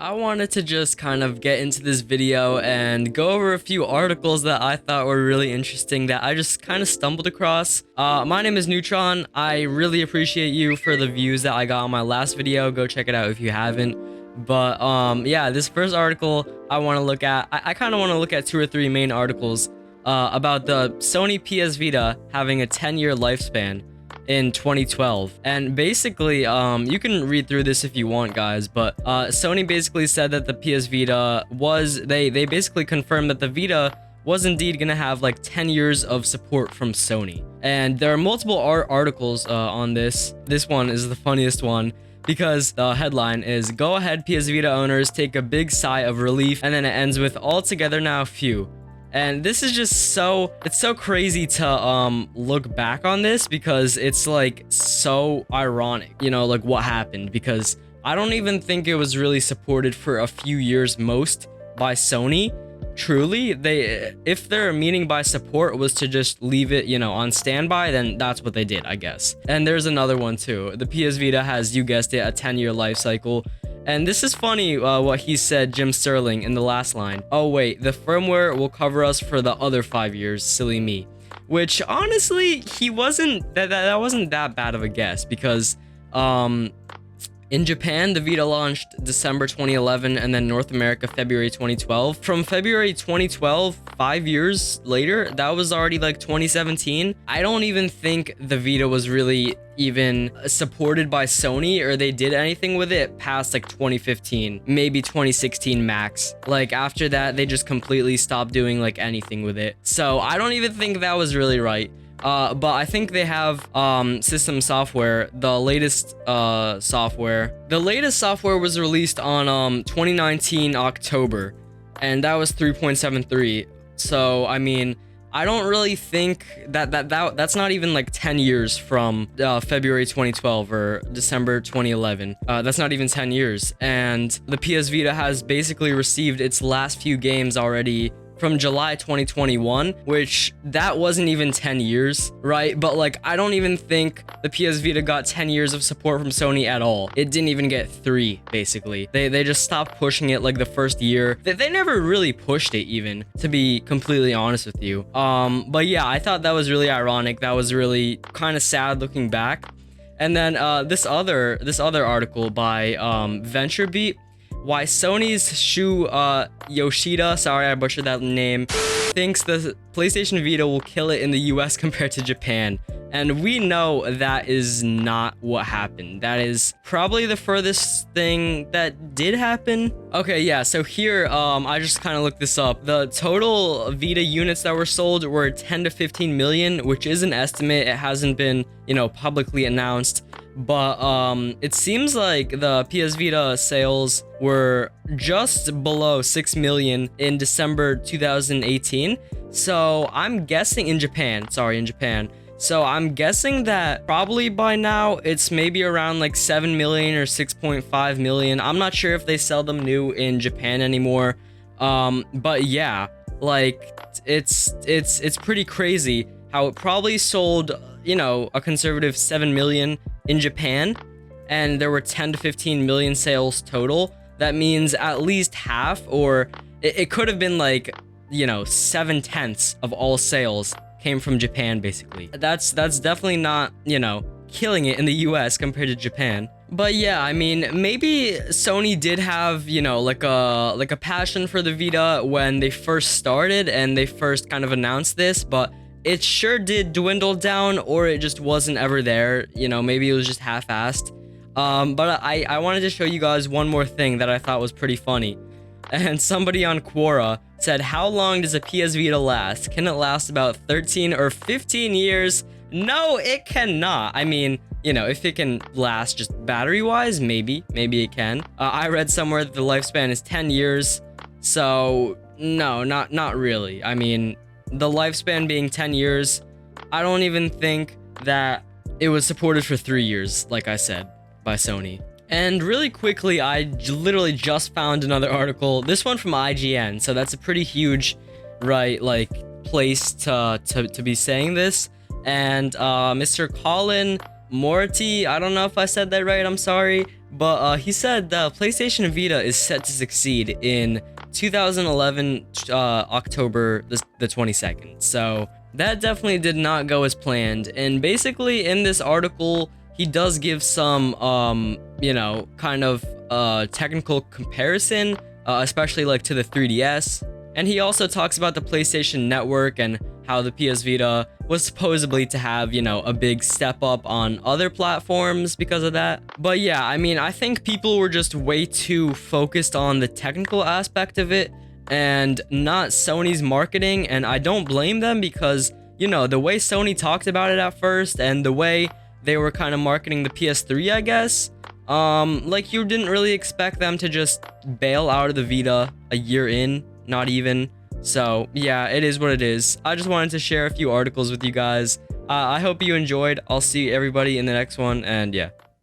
I wanted to just kind of get into this video and go over a few articles that I thought were really interesting that I just kind of stumbled across. My name is Neutron. I really appreciate you for the views that I got on my last video. Go check it out if you haven't. But yeah, this first article I want to look at, I kind of want to look at 2 or 3 main articles about the Sony PS Vita having a 10-year lifespan in 2012. And basically, you can read through this if you want, guys, but Sony basically said that the PS Vita was, they basically confirmed that the Vita was indeed gonna have like 10 years of support from Sony. And there are multiple articles on this. This one is the funniest one, because the headline is "Go ahead PS Vita owners take a big sigh of relief," and then it ends with "all together now phew." And this is just it's so crazy to look back on this, because it's like so ironic, you know, like what happened, because I don't even think it was really supported for a few years most by Sony. Truly, if their meaning by support was to just leave it, you know, on standby, then that's what they did, I guess. And there's another one too. The PS Vita has, you guessed it, a 10-year life cycle. And this is funny, what he said, Jim Sterling, in the last line. "Oh wait, the firmware will cover us for the other 5 years, silly me." Which honestly, he wasn't, that wasn't that bad of a guess, because in Japan, the Vita launched December 2011, and then North America, February 2012. From February 2012, 5 years later, that was already like 2017. I don't even think the Vita was really even supported by Sony, or they did anything with it past like 2015, maybe 2016 max. Like after that, they just completely stopped doing like anything with it. So I don't even think that was really right. But I think they have system software, the latest software. The latest software was released on 2019 October, and that was 3.73. So I mean, I don't really think that's not even like 10 years from February 2012 or December 2011. That's not even 10 years. And the PS Vita has basically received its last few games already from July 2021, which that wasn't even 10 years, right? But like, I don't even think the PS Vita got 10 years of support from Sony at all. It didn't even get 3, basically. They just stopped pushing it like the first year. They never really pushed it, even, to be completely honest with you. But yeah, I thought that was really ironic. That was really kind of sad looking back. And then this other article by VentureBeat, "Why Sony's Shu Yoshida," sorry I butchered that name, "thinks the PlayStation Vita will kill it in the US compared to Japan." And we know that is not what happened. That is probably the furthest thing that did happen. Okay, yeah, so here, I just kind of looked this up. The total Vita units that were sold were 10 to 15 million, which is an estimate. It hasn't been, you know, publicly announced. But it seems like the PS Vita sales were just below 6 million in December 2018. So I'm guessing in Japan. So I'm guessing that probably by now it's maybe around like 7 million or 6.5 million. I'm not sure if they sell them new in Japan anymore. But yeah, like it's pretty crazy how it probably sold, you know, a conservative 7 million in Japan, and there were 10 to 15 million sales total. That means at least half, or it could have been like, you know, 7/10 of all sales came from Japan, basically. That's definitely not, you know, killing it in the US compared to Japan. But yeah, I mean, maybe Sony did have, you know, like a passion for the Vita when they first started and they first kind of announced this, but it sure did dwindle down, or it just wasn't ever there. You know, maybe it was just half-assed. But I wanted to show you guys one more thing that I thought was pretty funny. And somebody on Quora said, "How long does a PS Vita last? Can it last about 13 or 15 years? No, it cannot. I mean, you know, if it can last just battery-wise, maybe it can. I read somewhere that the lifespan is 10 years. So, no, not really. I mean, the lifespan being 10 years, I don't even think that it was supported for 3 years, like I said, by Sony. And really quickly, I literally just found another article, this one from IGN, so that's a pretty huge, right, like, place to be saying this. And Mr. Colin Morty, I don't know if I said that right, I'm sorry, He said the PlayStation Vita is set to succeed in 2011 October the 22nd. So that definitely did not go as planned. And basically in this article, he does give some kind of technical comparison, especially like to the 3DS. And he also talks about the PlayStation Network and how the PS Vita was supposedly to have, a big step up on other platforms because of that. But yeah, I mean, I think people were just way too focused on the technical aspect of it and not Sony's marketing. And I don't blame them because, the way Sony talked about it at first and the way they were kind of marketing the PS3, I guess, like you didn't really expect them to just bail out of the Vita a year in, not even. So yeah, it is what it is. I just wanted to share a few articles with you guys. I hope you enjoyed. I'll see everybody in the next one, and yeah.